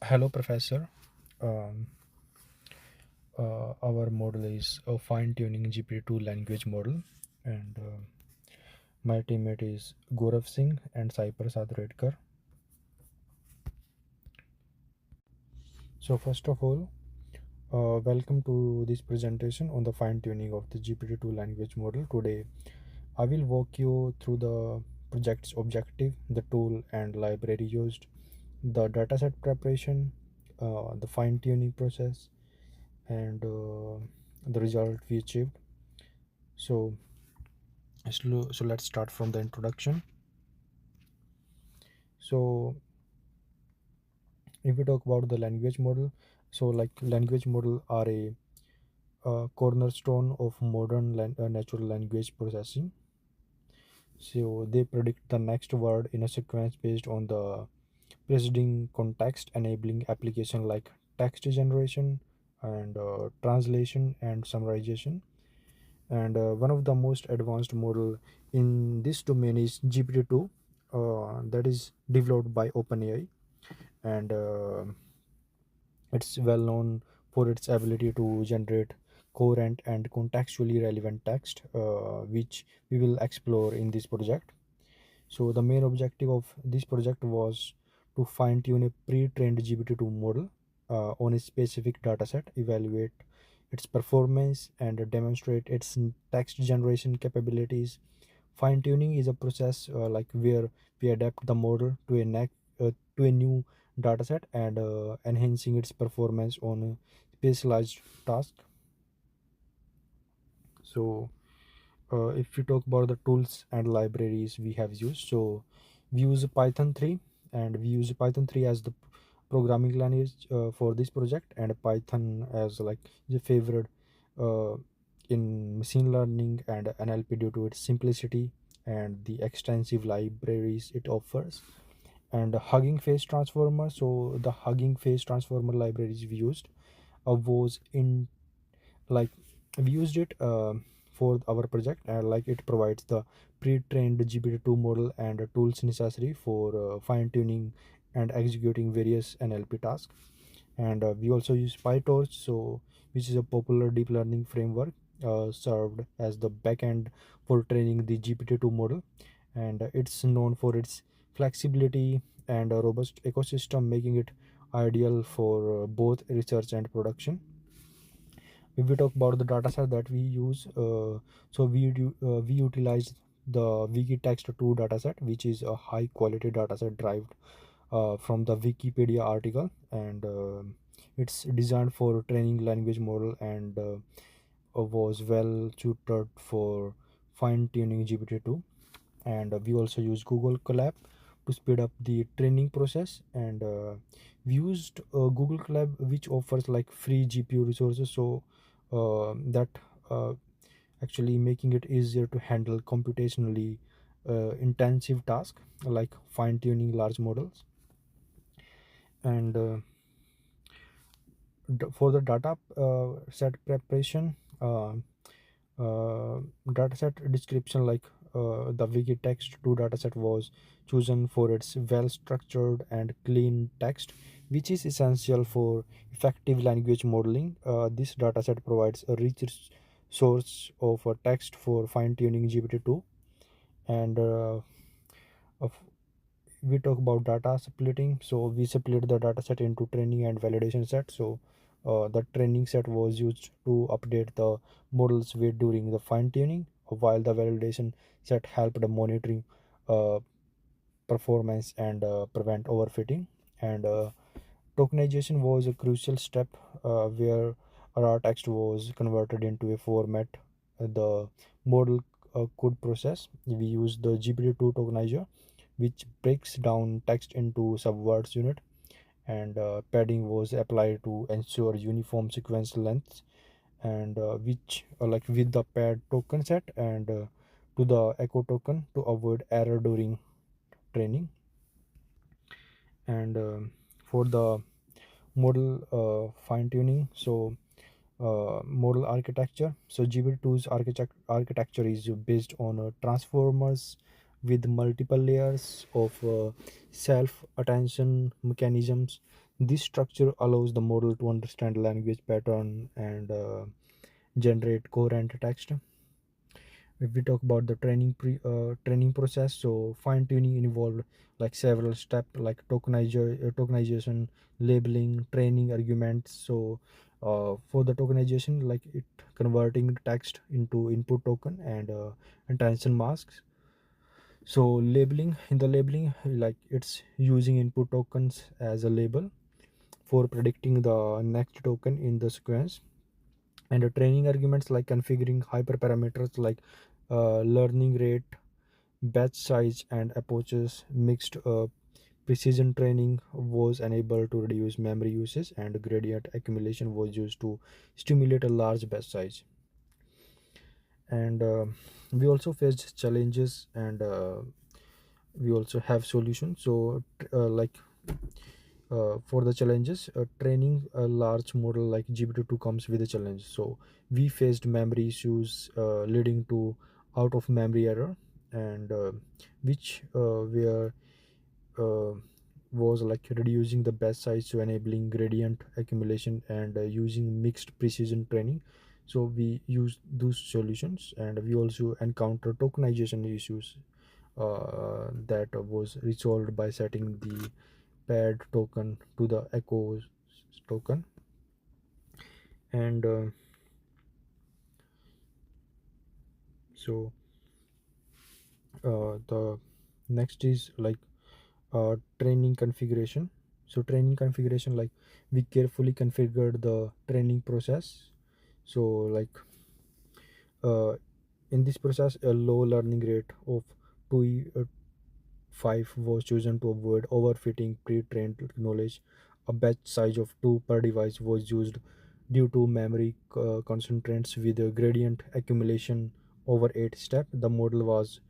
Hello, Professor. Um, our model is a fine-tuning GPT-2 language model, and my teammate is Gourav Singh and Saiprasad. So, first of all, welcome to this presentation on the fine-tuning of the GPT-2 language model. Today, I will walk you through the project's objective, the tool and library used, the dataset preparation, the fine-tuning process, and the result we achieved. So let's start from the introduction. So if we talk about the language model, so like language model are a cornerstone of modern natural language processing. So they predict the next word in a sequence based on the preceding context, enabling application like text generation and translation and summarization. And one of the most advanced model in this domain is GPT-2, that is developed by OpenAI, and it's well known for its ability to generate coherent and contextually relevant text, which we will explore in this project. So the main objective of this project was to fine-tune a pre-trained GPT-2 model on a specific dataset, evaluate its performance, and demonstrate its text generation capabilities. Fine-tuning is a process like where we adapt the model to to a new dataset and enhancing its performance on a specialized task. So if we talk about the tools and libraries we have used, so we use Python 3, and we use Python 3 as the programming language for this project, and Python as like the favorite uh, in machine learning and NLP due to its simplicity and the extensive libraries it offers. And Hugging Face Transformer, so the Hugging Face Transformer libraries we used was in like we used it for our project, and like it provides the pre-trained GPT-2 model and tools necessary for fine-tuning and executing various NLP tasks. And we also use PyTorch, so which is a popular deep learning framework served as the backend for training the GPT-2 model, and it's known for its flexibility and a robust ecosystem, making it ideal for both research and production. If we talk about the data set that we use, we utilize the Wikitext2 dataset, which is a high quality dataset derived from the Wikipedia article, and it's designed for training language model, and was well suited for fine tuning GPT-2. And we also use Google Colab to speed up the training process, and we used Google Colab, which offers like free GPU resources, so that uh, actually making it easier to handle computationally intensive tasks like fine tuning large models. And for the data set preparation, dataset description, like the Wikitext2 dataset was chosen for its well structured and clean text, which is essential for effective language modeling. This dataset provides a rich source of text for fine tuning GPT-2. And of we talk about data splitting, so we split the data set into training and validation set. So the training set was used to update the model's weight during the fine tuning, while the validation set helped the monitoring uh, performance and prevent overfitting. And tokenization was a crucial step where raw text was converted into a format the model could process. We used the GPT-2 tokenizer, which breaks down text into subwords unit, and padding was applied to ensure uniform sequence lengths, and which like with the pad token set and to the echo token to avoid error during training. And for the model fine tuning, so model architecture, so GPT-2's architecture is based on transformers with multiple layers of self attention mechanisms. This structure allows the model to understand language pattern and generate coherent text. If we talk about the training process, so fine tuning involved like several steps like tokenization, labeling, training arguments. So for the tokenization, like it converting the text into input token and attention masks. So labeling, in the labeling, like it's using input tokens as a label for predicting the next token in the sequence. And the training arguments like configuring hyperparameters like learning rate, batch size, and approaches. Mixed precision training was enabled to reduce memory usage, and gradient accumulation was used to stimulate a large batch size. And we also faced challenges, and we also have solutions. So like for the challenges, training a large model like GPT-2 comes with a challenge. So we faced memory issues leading to out of memory error, and which were uh, was like reducing the batch size to enabling gradient accumulation and using mixed precision training. So we use those solutions, and we also encounter tokenization issues that was resolved by setting the paired token to the echo token. And so the next is like training configuration. So training configuration, like we carefully configured the training process. So like in this process, a low learning rate of 2.5 was chosen to avoid overfitting pre-trained knowledge. A batch size of 2 per device was used due to memory constraints with a gradient accumulation over 8 steps. The model was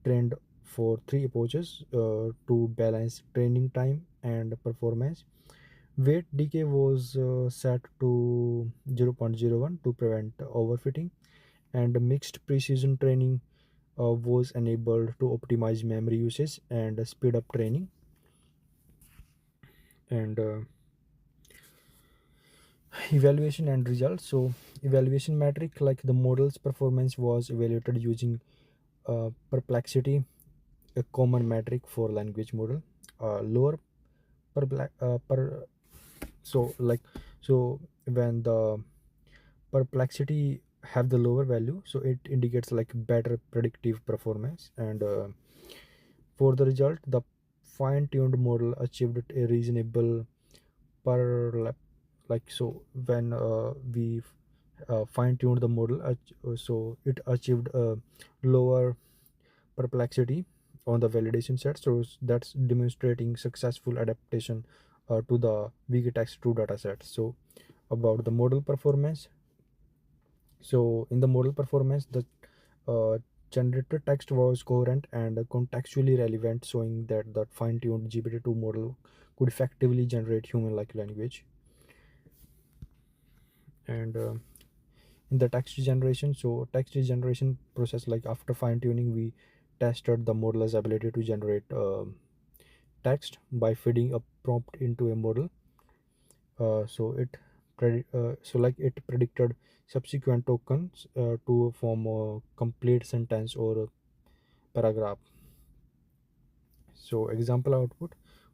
trained for 3 approaches to balance training time and performance. Weight decay was set to 0.01 to prevent overfitting, and mixed precision training was enabled to optimize memory usage and speed up training. And evaluation and results. So evaluation metric, like the model's performance was evaluated using perplexity, a common metric for language model. Lower per so like so when the perplexity have the lower value, so it indicates like better predictive performance. And for the result, the fine-tuned model achieved a reasonable per like so when we fine-tuned the model, so it achieved a lower perplexity on the validation set. So that's demonstrating successful adaptation to the Wikitext2 dataset. So about the model performance, so in the model performance, the uh, generated text was coherent and contextually relevant, showing that the fine-tuned GPT-2 model could effectively generate human-like language. And in the text generation, so text generation process, like after fine-tuning, we tested the model's ability to generate text by feeding a prompt into a model. So like it predicted subsequent tokens to form a complete sentence or a paragraph. So example output,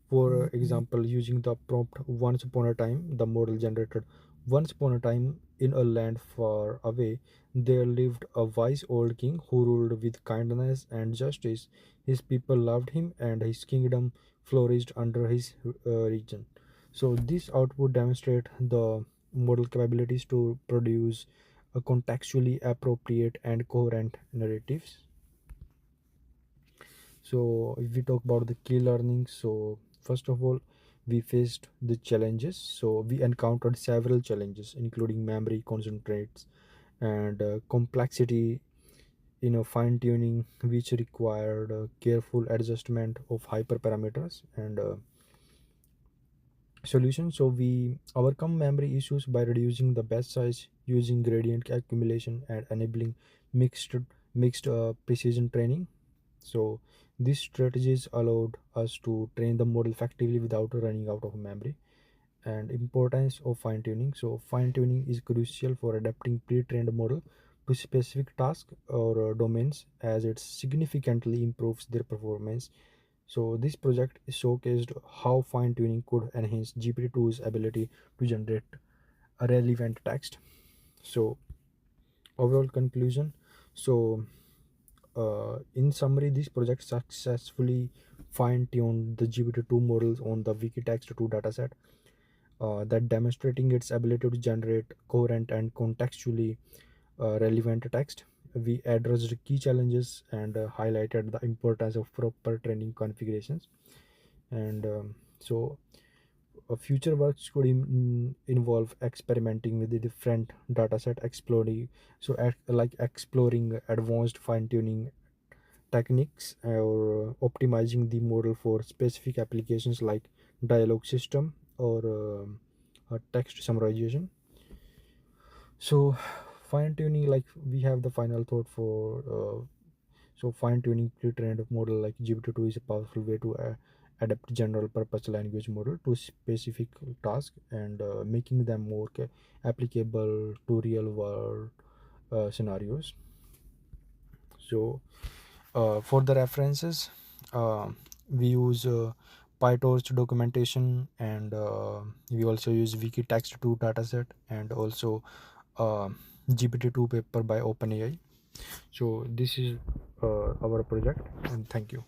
for example, using the prompt once upon a time, the model generated once upon a time in a land far away there lived a wise old king who ruled with kindness and justice. His people loved him and his kingdom flourished under his region. So this output demonstrate the model capabilities to produce a contextually appropriate and coherent narratives. So if we talk about the key learnings, so first of all, we faced the challenges. So we encountered several challenges, including memory constraints and complexity in a fine tuning, which required careful adjustment of hyperparameters and solutions. So we overcome memory issues by reducing the batch size, using gradient accumulation, and enabling mixed precision training. So these strategies allowed us to train the model effectively without running out of memory. And importance of fine tuning. So fine tuning is crucial for adapting pre-trained model to specific tasks or domains, as it significantly improves their performance. So this project showcased how fine tuning could enhance GPT-2's ability to generate a relevant text. So overall conclusion. So in summary, this project successfully fine-tuned the GPT-2 models on the Wikitext2 dataset, that demonstrating its ability to generate coherent and contextually relevant text. We addressed key challenges and highlighted the importance of proper training configurations. And so future works could involve experimenting with the different dataset, exploring like exploring advanced fine-tuning techniques, or optimizing the model for specific applications like dialogue system or text summarization. So fine tuning, like we have the final thought for so fine tuning pre-trained model like GPT-2 is a powerful way to adapt general purpose language model to specific task, and making them more applicable to real world scenarios. So for the references, we use PyTorch documentation, and we also use Wikitext2 dataset, and also uh, GPT-2 paper by OpenAI. So this is our project, and thank you.